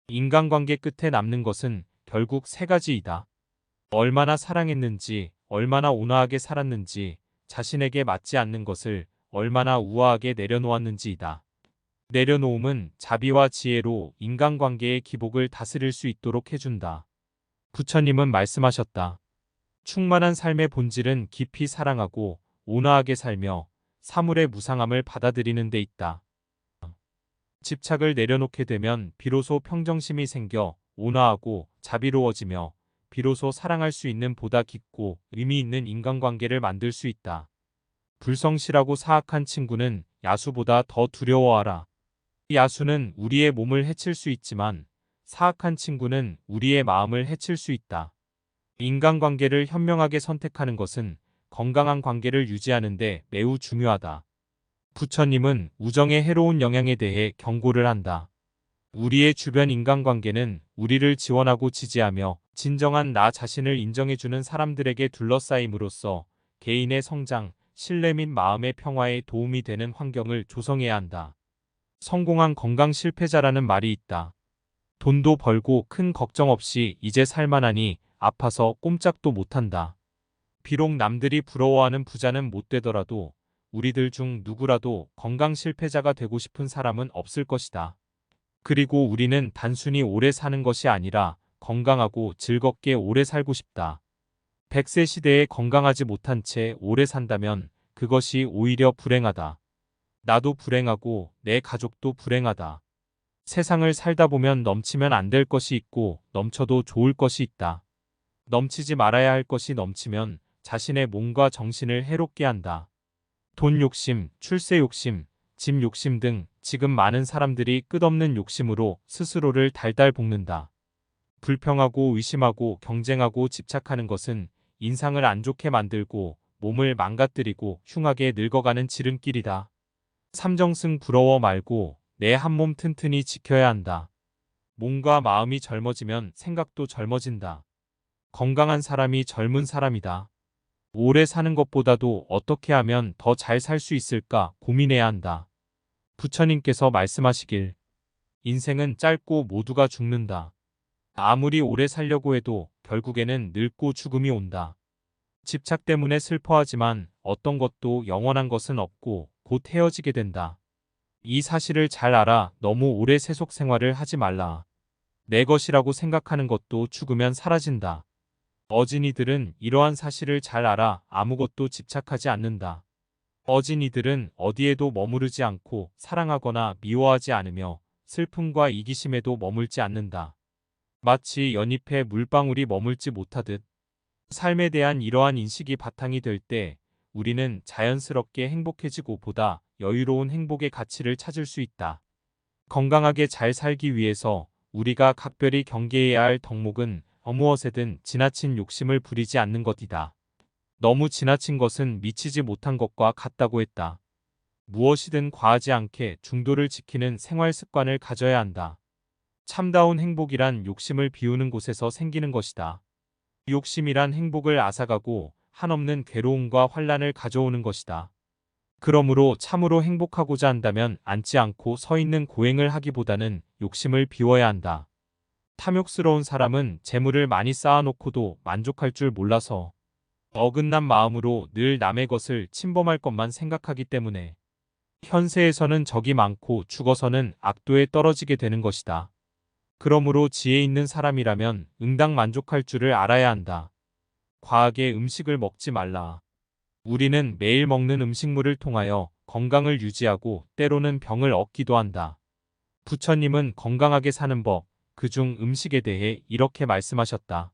인간관계 끝에 남는 것은 결국 세 가지이다. 얼마나 사랑했는지, 얼마나 온화하게 살았는지, 자신에게 맞지 않는 것을 얼마나 우아하게 내려놓았는지이다. 내려놓음은 자비와 지혜로 인간관계의 기복을 다스릴 수 있도록 해준다. 부처님은 말씀하셨다. 충만한 삶의 본질은 깊이 사랑하고 온화하게 살며 사물의 무상함을 받아들이는 데 있다. 집착을 내려놓게 되면 비로소 평정심이 생겨 온화하고 자비로워지며 비로소 사랑할 수 있는 보다 깊고 의미 있는 인간관계를 만들 수 있다. 불성실하고 사악한 친구는 야수보다 더 두려워하라. 야수는 우리의 몸을 해칠 수 있지만 사악한 친구는 우리의 마음을 해칠 수 있다. 인간관계를 현명하게 선택하는 것은 건강한 관계를 유지하는 데 매우 중요하다. 부처님은 우정의 해로운 영향에 대해 경고를 한다. 우리의 주변 인간관계는 우리를 지원하고 지지하며 진정한 나 자신을 인정해주는 사람들에게 둘러싸임으로써 개인의 성장, 신뢰 및 마음의 평화에 도움이 되는 환경을 조성해야 한다. 성공한 건강 실패자라는 말이 있다. 돈도 벌고 큰 걱정 없이 이제 살만하니 아파서 꼼짝도 못한다. 비록 남들이 부러워하는 부자는 못 되더라도 우리들 중 누구라도 건강 실패자가 되고 싶은 사람은 없을 것이다. 그리고 우리는 단순히 오래 사는 것이 아니라 건강하고 즐겁게 오래 살고 싶다. 100세 시대에 건강하지 못한 채 오래 산다면 그것이 오히려 불행하다. 나도 불행하고 내 가족도 불행하다. 세상을 살다 보면 넘치면 안 될 것이 있고 넘쳐도 좋을 것이 있다. 넘치지 말아야 할 것이 넘치면 자신의 몸과 정신을 해롭게 한다. 돈 욕심, 출세 욕심, 집 욕심 등 지금 많은 사람들이 끝없는 욕심으로 스스로를 달달 볶는다. 불평하고 의심하고 경쟁하고 집착하는 것은 인상을 안 좋게 만들고 몸을 망가뜨리고 흉하게 늙어가는 지름길이다. 삼정승 부러워 말고 내 한 몸 튼튼히 지켜야 한다. 몸과 마음이 젊어지면 생각도 젊어진다. 건강한 사람이 젊은 사람이다. 오래 사는 것보다도 어떻게 하면 더 잘 살 수 있을까 고민해야 한다. 부처님께서 말씀하시길 인생은 짧고 모두가 죽는다. 아무리 오래 살려고 해도 결국에는 늙고 죽음이 온다. 집착 때문에 슬퍼하지만 어떤 것도 영원한 것은 없고 곧 헤어지게 된다. 이 사실을 잘 알아 너무 오래 세속 생활을 하지 말라. 내 것이라고 생각하는 것도 죽으면 사라진다. 어진이들은 이러한 사실을 잘 알아 아무것도 집착하지 않는다. 어진이들은 어디에도 머무르지 않고 사랑하거나 미워하지 않으며 슬픔과 이기심에도 머물지 않는다. 마치 연잎에 물방울이 머물지 못하듯 삶에 대한 이러한 인식이 바탕이 될 때 우리는 자연스럽게 행복해지고 보다 여유로운 행복의 가치를 찾을 수 있다. 건강하게 잘 살기 위해서 우리가 각별히 경계해야 할 덕목은 무엇에든 지나친 욕심을 부리지 않는 것이다. 너무 지나친 것은 미치지 못한 것과 같다고 했다. 무엇이든 과하지 않게 중도를 지키는 생활 습관을 가져야 한다. 참다운 행복이란 욕심을 비우는 곳에서 생기는 것이다. 욕심이란 행복을 앗아가고 한없는 괴로움과 환란을 가져오는 것이다. 그러므로 참으로 행복하고자 한다면 앉지 않고 서 있는 고행을 하기보다는 욕심을 비워야 한다. 탐욕스러운 사람은 재물을 많이 쌓아놓고도 만족할 줄 몰라서 어긋난 마음으로 늘 남의 것을 침범할 것만 생각하기 때문에 현세에서는 적이 많고 죽어서는 악도에 떨어지게 되는 것이다. 그러므로 지혜 있는 사람이라면 응당 만족할 줄을 알아야 한다. 과하게 음식을 먹지 말라. 우리는 매일 먹는 음식물을 통하여 건강을 유지하고 때로는 병을 얻기도 한다. 부처님은 건강하게 사는 법, 그중 음식에 대해 이렇게 말씀하셨다.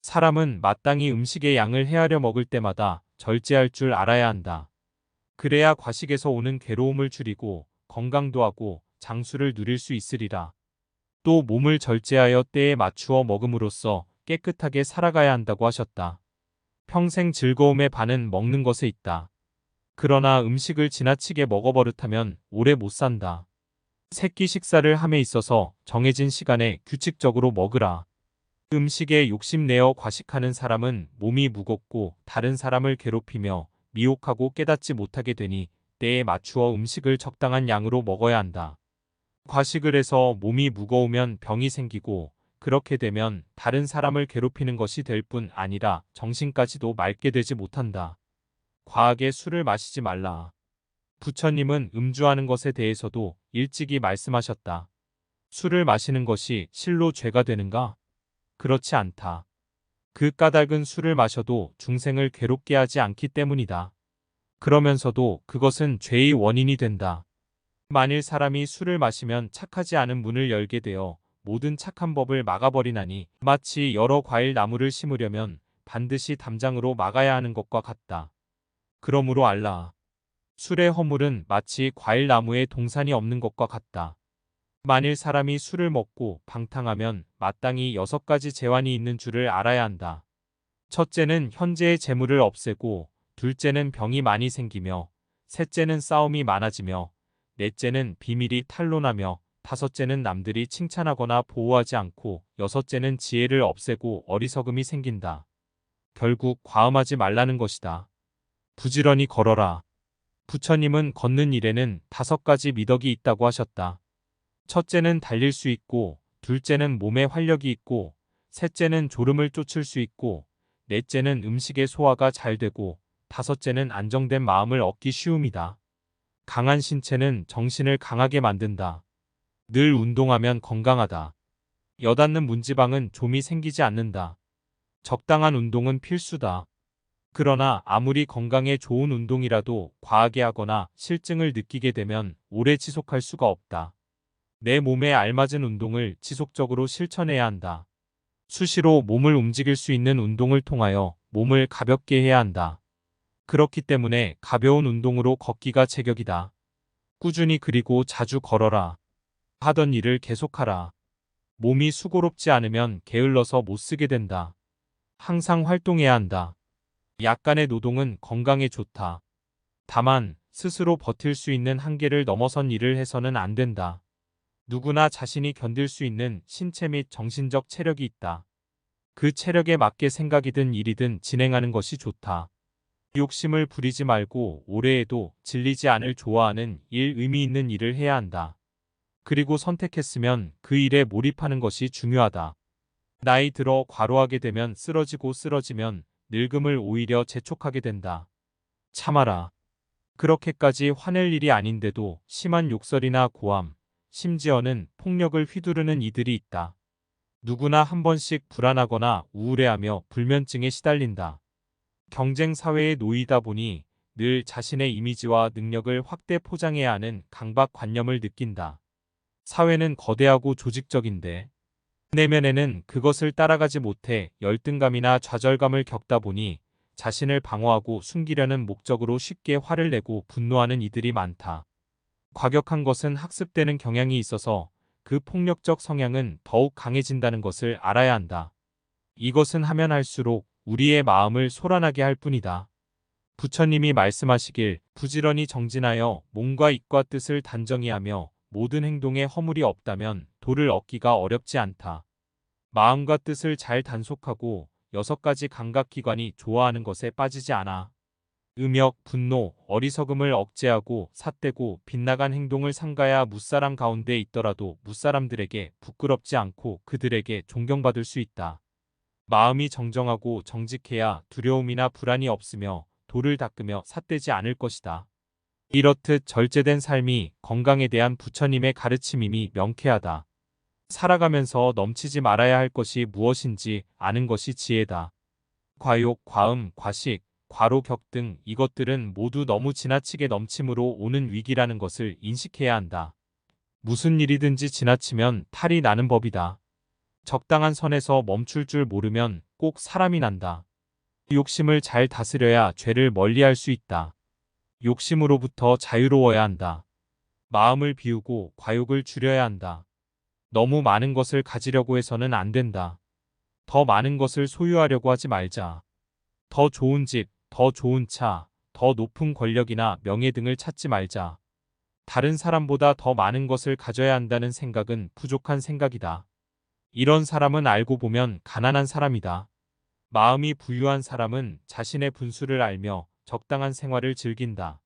사람은 마땅히 음식의 양을 헤아려 먹을 때마다 절제할 줄 알아야 한다. 그래야 과식에서 오는 괴로움을 줄이고 건강도 하고 장수를 누릴 수 있으리라. 또 몸을 절제하여 때에 맞추어 먹음으로써 깨끗하게 살아가야 한다고 하셨다. 평생 즐거움의 반은 먹는 것에 있다. 그러나 음식을 지나치게 먹어버릇하면 오래 못 산다. 새끼 식사를 함에 있어서 정해진 시간에 규칙적으로 먹으라. 음식에 욕심내어 과식하는 사람은 몸이 무겁고 다른 사람을 괴롭히며 미혹하고 깨닫지 못하게 되니 때에 맞추어 음식을 적당한 양으로 먹어야 한다. 과식을 해서 몸이 무거우면 병이 생기고 그렇게 되면 다른 사람을 괴롭히는 것이 될 뿐 아니라 정신까지도 맑게 되지 못한다. 과하게 술을 마시지 말라. 부처님은 음주하는 것에 대해서도 일찍이 말씀하셨다. 술을 마시는 것이 실로 죄가 되는가? 그렇지 않다. 그 까닭은 술을 마셔도 중생을 괴롭게 하지 않기 때문이다. 그러면서도 그것은 죄의 원인이 된다. 만일 사람이 술을 마시면 착하지 않은 문을 열게 되어 모든 착한 법을 막아버리나니 마치 여러 과일 나무를 심으려면 반드시 담장으로 막아야 하는 것과 같다. 그러므로 알라. 술의 허물은 마치 과일 나무에 동산이 없는 것과 같다. 만일 사람이 술을 먹고 방탕하면 마땅히 6가지 재환이 있는 줄을 알아야 한다. 첫째는 현재의 재물을 없애고, 둘째는 병이 많이 생기며, 셋째는 싸움이 많아지며, 넷째는 비밀이 탄로나며, 다섯째는 남들이 칭찬하거나 보호하지 않고, 여섯째는 지혜를 없애고 어리석음이 생긴다. 결국 과음하지 말라는 것이다. 부지런히 걸어라. 부처님은 걷는 일에는 5가지 미덕이 있다고 하셨다. 첫째는 달릴 수 있고, 둘째는 몸에 활력이 있고, 셋째는 졸음을 쫓을 수 있고, 넷째는 음식의 소화가 잘 되고, 다섯째는 안정된 마음을 얻기 쉬움이다. 강한 신체는 정신을 강하게 만든다. 늘 운동하면 건강하다. 여닫는 문지방은 좀이 생기지 않는다. 적당한 운동은 필수다. 그러나 아무리 건강에 좋은 운동이라도 과하게 하거나 실증을 느끼게 되면 오래 지속할 수가 없다. 내 몸에 알맞은 운동을 지속적으로 실천해야 한다. 수시로 몸을 움직일 수 있는 운동을 통하여 몸을 가볍게 해야 한다. 그렇기 때문에 가벼운 운동으로 걷기가 제격이다. 꾸준히 그리고 자주 걸어라. 하던 일을 계속하라. 몸이 수고롭지 않으면 게을러서 못 쓰게 된다. 항상 활동해야 한다. 약간의 노동은 건강에 좋다. 다만 스스로 버틸 수 있는 한계를 넘어선 일을 해서는 안 된다. 누구나 자신이 견딜 수 있는 신체 및 정신적 체력이 있다. 그 체력에 맞게 생각이든 일이든 진행하는 것이 좋다. 욕심을 부리지 말고 오래 해도 질리지 않을 좋아하는 일, 의미 있는 일을 해야 한다. 그리고 선택했으면 그 일에 몰입하는 것이 중요하다. 나이 들어 과로하게 되면 쓰러지고 쓰러지면 늙음을 오히려 재촉하게 된다. 참아라. 그렇게까지 화낼 일이 아닌데도 심한 욕설이나 고함, 심지어는 폭력을 휘두르는 이들이 있다. 누구나 한 번씩 불안하거나 우울해하며 불면증에 시달린다. 경쟁 사회에 놓이다 보니 늘 자신의 이미지와 능력을 확대 포장해야 하는 강박관념을 느낀다. 사회는 거대하고 조직적인데 내면에는 그것을 따라가지 못해 열등감이나 좌절감을 겪다 보니 자신을 방어하고 숨기려는 목적으로 쉽게 화를 내고 분노하는 이들이 많다. 과격한 것은 학습되는 경향이 있어서 그 폭력적 성향은 더욱 강해진다는 것을 알아야 한다. 이것은 하면 할수록 우리의 마음을 소란하게 할 뿐이다. 부처님이 말씀하시길 부지런히 정진하여 몸과 입과 뜻을 단정히 하며 모든 행동에 허물이 없다면 도를 얻기가 어렵지 않다. 마음과 뜻을 잘 단속하고 6가지 감각기관이 좋아하는 것에 빠지지 않아. 음욕, 분노, 어리석음을 억제하고 삿되고 빗나간 행동을 삼가야 무사람 가운데 있더라도 무사람들에게 부끄럽지 않고 그들에게 존경받을 수 있다. 마음이 정정하고 정직해야 두려움이나 불안이 없으며 도를 닦으며 삿되지 않을 것이다. 이렇듯 절제된 삶이 건강에 대한 부처님의 가르침임이 명쾌하다. 살아가면서 넘치지 말아야 할 것이 무엇인지 아는 것이 지혜다. 과욕, 과음, 과식, 과로, 격 등 이것들은 모두 너무 지나치게 넘침으로 오는 위기라는 것을 인식해야 한다. 무슨 일이든지 지나치면 탈이 나는 법이다. 적당한 선에서 멈출 줄 모르면 꼭 사람이 난다. 욕심을 잘 다스려야 죄를 멀리할 수 있다. 욕심으로부터 자유로워야 한다. 마음을 비우고 과욕을 줄여야 한다. 너무 많은 것을 가지려고 해서는 안 된다. 더 많은 것을 소유하려고 하지 말자. 더 좋은 집, 더 좋은 차, 더 높은 권력이나 명예 등을 찾지 말자. 다른 사람보다 더 많은 것을 가져야 한다는 생각은 부족한 생각이다. 이런 사람은 알고 보면 가난한 사람이다. 마음이 부유한 사람은 자신의 분수를 알며 적당한 생활을 즐긴다.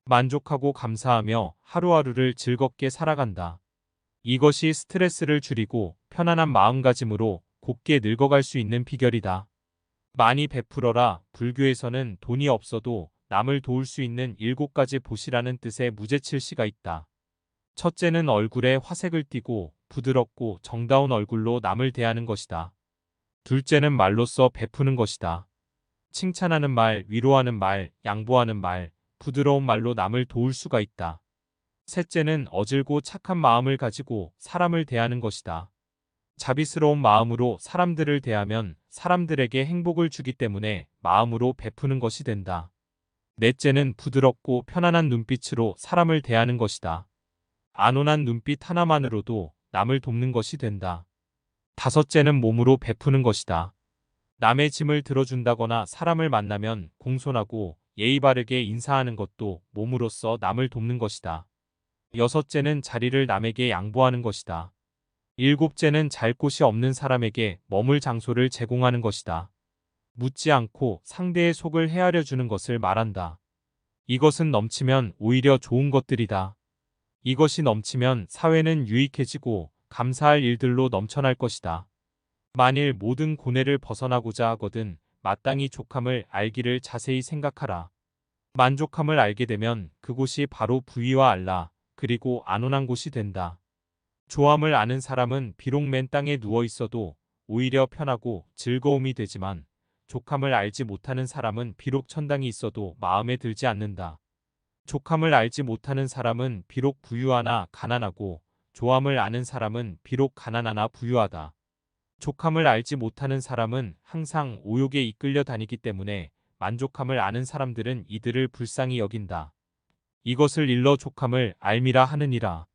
만족하고 감사하며 하루하루를 즐겁게 살아간다. 이것이 스트레스를 줄이고 편안한 마음가짐으로 곱게 늙어갈 수 있는 비결이다. 많이 베풀어라. 불교에서는 돈이 없어도 남을 도울 수 있는 7가지 보시라는 뜻의 무제칠시가 있다. 첫째는 얼굴에 화색을 띠고 부드럽고 정다운 얼굴로 남을 대하는 것이다. 둘째는 말로써 베푸는 것이다. 칭찬하는 말, 위로하는 말, 양보하는 말, 부드러운 말로 남을 도울 수가 있다. 셋째는 어질고 착한 마음을 가지고 사람을 대하는 것이다. 자비스러운 마음으로 사람들을 대하면 사람들에게 행복을 주기 때문에 마음으로 베푸는 것이 된다. 넷째는 부드럽고 편안한 눈빛으로 사람을 대하는 것이다. 안온한 눈빛 하나만으로도 남을 돕는 것이 된다. 다섯째는 몸으로 베푸는 것이다. 남의 짐을 들어준다거나 사람을 만나면 공손하고 예의 바르게 인사하는 것도 몸으로써 남을 돕는 것이다. 여섯째는 자리를 남에게 양보하는 것이다. 일곱째는 잘 곳이 없는 사람에게 머물 장소를 제공하는 것이다. 묻지 않고 상대의 속을 헤아려 주는 것을 말한다. 이것은 넘치면 오히려 좋은 것들이다. 이것이 넘치면 사회는 유익해지고 감사할 일들로 넘쳐날 것이다. 만일 모든 고뇌를 벗어나고자 하거든 마땅히 족함을 알기를 자세히 생각하라. 만족함을 알게 되면 그곳이 바로 부위와 알라, 그리고 안온한 곳이 된다. 조함을 아는 사람은 비록 맨 땅에 누워 있어도 오히려 편하고 즐거움이 되지만 족함을 알지 못하는 사람은 비록 천당이 있어도 마음에 들지 않는다. 족함을 알지 못하는 사람은 비록 부유하나 가난하고 조함을 아는 사람은 비록 가난하나 부유하다. 족함을 알지 못하는 사람은 항상 오욕에 이끌려 다니기 때문에 만족함을 아는 사람들은 이들을 불쌍히 여긴다. 이것을 일러 족함을 알미라 하느니라.